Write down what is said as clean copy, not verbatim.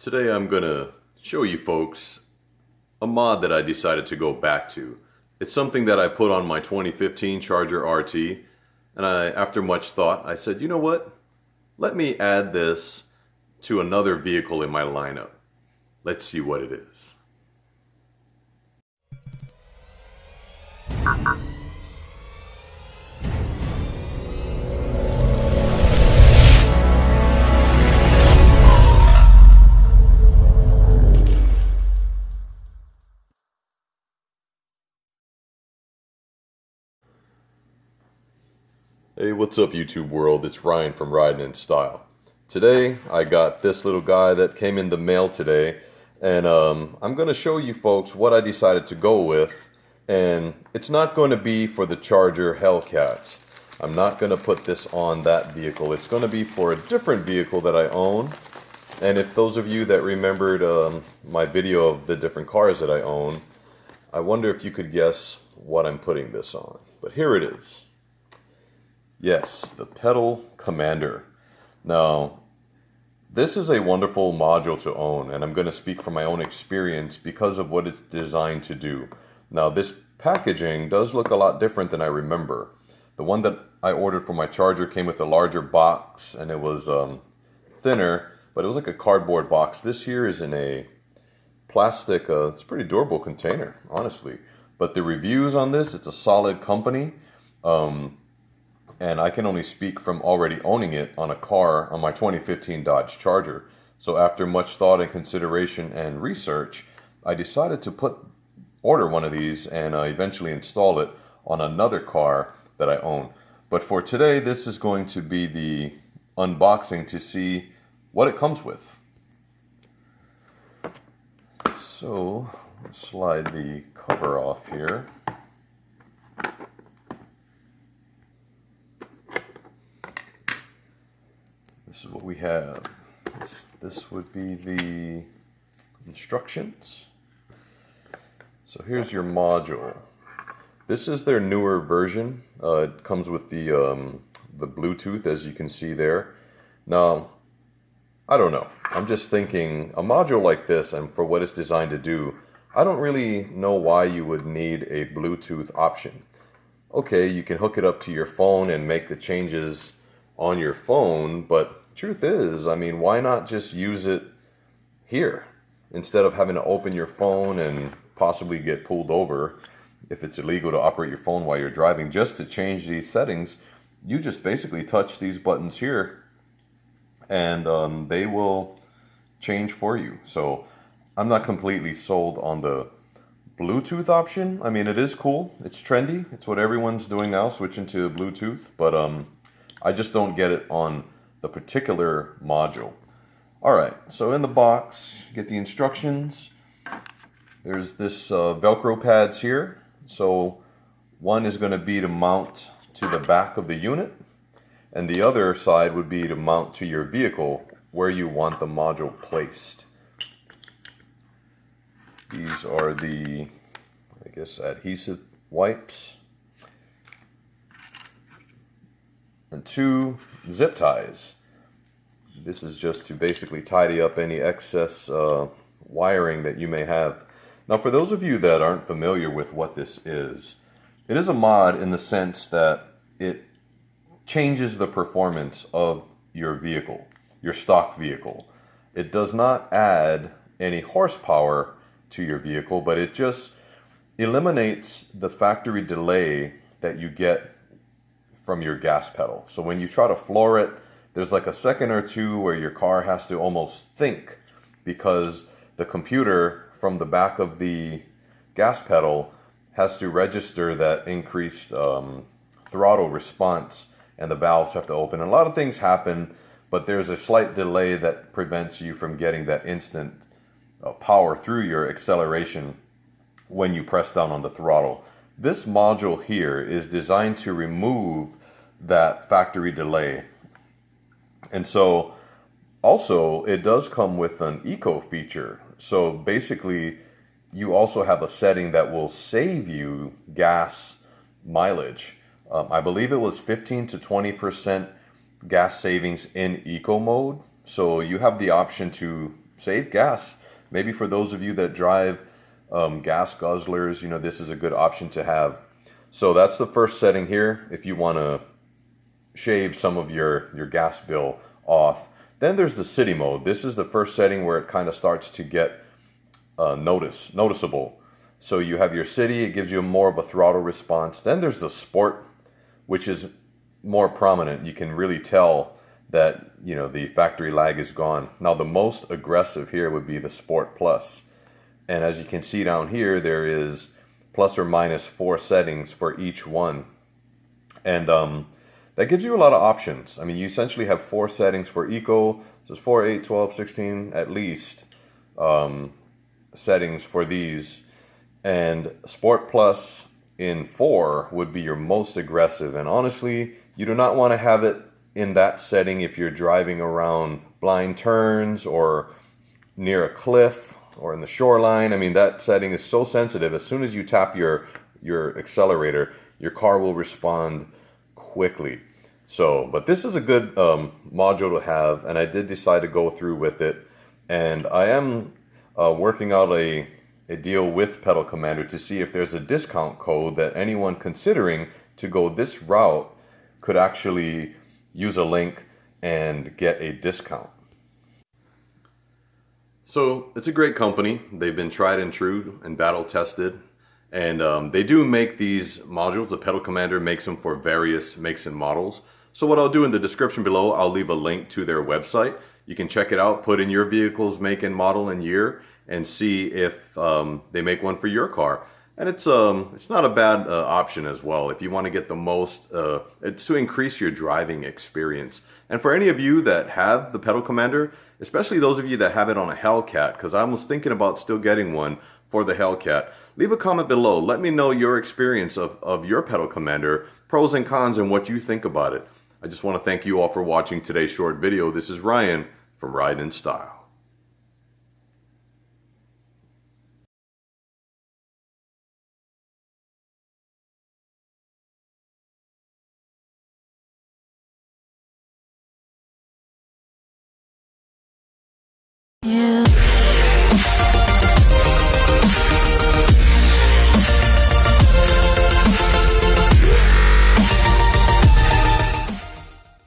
Today I'm gonna show you folks a mod that I decided to go back to. It's something that I put on my 2015 Charger RT, and after much thought, I said, you know what? Let me add this to another vehicle in my lineup. Let's see what it is. Hey, what's up YouTube world? It's Ryan from Riding in Style. Today I got this little guy that came in the mail today, and I'm going to show you folks what I decided to go with. And it's not going to be for the Charger Hellcats. I'm not going to put this on that vehicle. It's going to be for a different vehicle that I own. And if those of you that remembered my video of the different cars that I own, I wonder if you could guess what I'm putting this on. But here it is. Yes, the Pedal Commander. Now, this is a wonderful module to own, and I'm going to speak from my own experience because of what it's designed to do. Now, this packaging does look a lot different than I remember. The one that I ordered for my Charger came with a larger box, and it was thinner, but it was like a cardboard box. This here is in a plastic, it's a pretty durable container, honestly. But the reviews on this, it's a solid company. And I can only speak from already owning it on a car on my 2015 Dodge Charger. So after much thought and consideration and research, I decided to order one of these and eventually install it on another car that I own. But for today, this is going to be the unboxing to see what it comes with. So let's slide the cover off here. This is what we have. This would be the instructions. So here's your module. This is their newer version. It comes with the Bluetooth, as you can see there. Now, I don't know. I'm just thinking a module like this, and for what it's designed to do, I don't really know why you would need a Bluetooth option. Okay, you can hook it up to your phone and make the changes on your phone, but truth is, I mean, why not just use it here instead of having to open your phone and possibly get pulled over if it's illegal to operate your phone while you're driving? Just to change these settings, you just basically touch these buttons here and they will change for you. So I'm not completely sold on the Bluetooth option. I mean, it is cool, it's trendy, it's what everyone's doing now, switching to Bluetooth, but I just don't get it on the particular module. Alright, so in the box, you get the instructions. There's this Velcro pads here. So one is going to be to mount to the back of the unit, and the other side would be to mount to your vehicle where you want the module placed. These are the, I guess, adhesive wipes. And 2 zip ties. This is just to basically tidy up any excess wiring that you may have. Now, for those of you that aren't familiar with what this is, it is a mod in the sense that it changes the performance of your vehicle, your stock vehicle. It does not add any horsepower to your vehicle, but it just eliminates the factory delay that you get from your gas pedal. So when you try to floor it, there's like a second or two where your car has to almost think, because the computer from the back of the gas pedal has to register that increased throttle response, and the valves have to open. And a lot of things happen, but there's a slight delay that prevents you from getting that instant power through your acceleration when you press down on the throttle. This module here is designed to remove that factory delay. And so also it does come with an eco feature. So basically you also have a setting that will save you gas mileage. I believe it was 15 to 20% gas savings in eco mode. So you have the option to save gas. Maybe for those of you that drive gas guzzlers, you know, this is a good option to have. So that's the first setting here if you want to shave some of your gas bill off. Then there's the city mode. This is the first setting where it kind of starts to get noticeable. So you have your city, it gives you more of a throttle response. Then there's the sport, which is more prominent. You can really tell that, you know, the factory lag is gone. Now the most aggressive here would be the Sport Plus. And as you can see down here, there is plus or minus 4 settings for each one. And that gives you a lot of options. I mean, you essentially have 4 settings for Eco. So it's 4, 8, 12, 16 at least settings for these. And Sport Plus in 4 would be your most aggressive. And honestly, you do not want to have it in that setting if you're driving around blind turns or near a cliff or in the shoreline. I mean, that setting is so sensitive. As soon as you tap your accelerator, your car will respond quickly. So, but this is a good module to have, and I did decide to go through with it. And I am working out a deal with Pedal Commander to see if there's a discount code that anyone considering to go this route could actually use a link and get a discount. So it's a great company. They've been tried and true and battle tested. And they do make these modules. The Pedal Commander makes them for various makes and models. So what I'll do in the description below, I'll leave a link to their website. You can check it out, put in your vehicle's make and model and year, and see if they make one for your car. And it's not a bad option as well if you want to get the most. It's to increase your driving experience. And for any of you that have the Pedal Commander, especially those of you that have it on a Hellcat, because I was thinking about still getting one for the Hellcat, leave a comment below. Let me know your experience of your Pedal Commander, pros and cons, and what you think about it. I just want to thank you all for watching today's short video. This is Ryan from Ride in Style.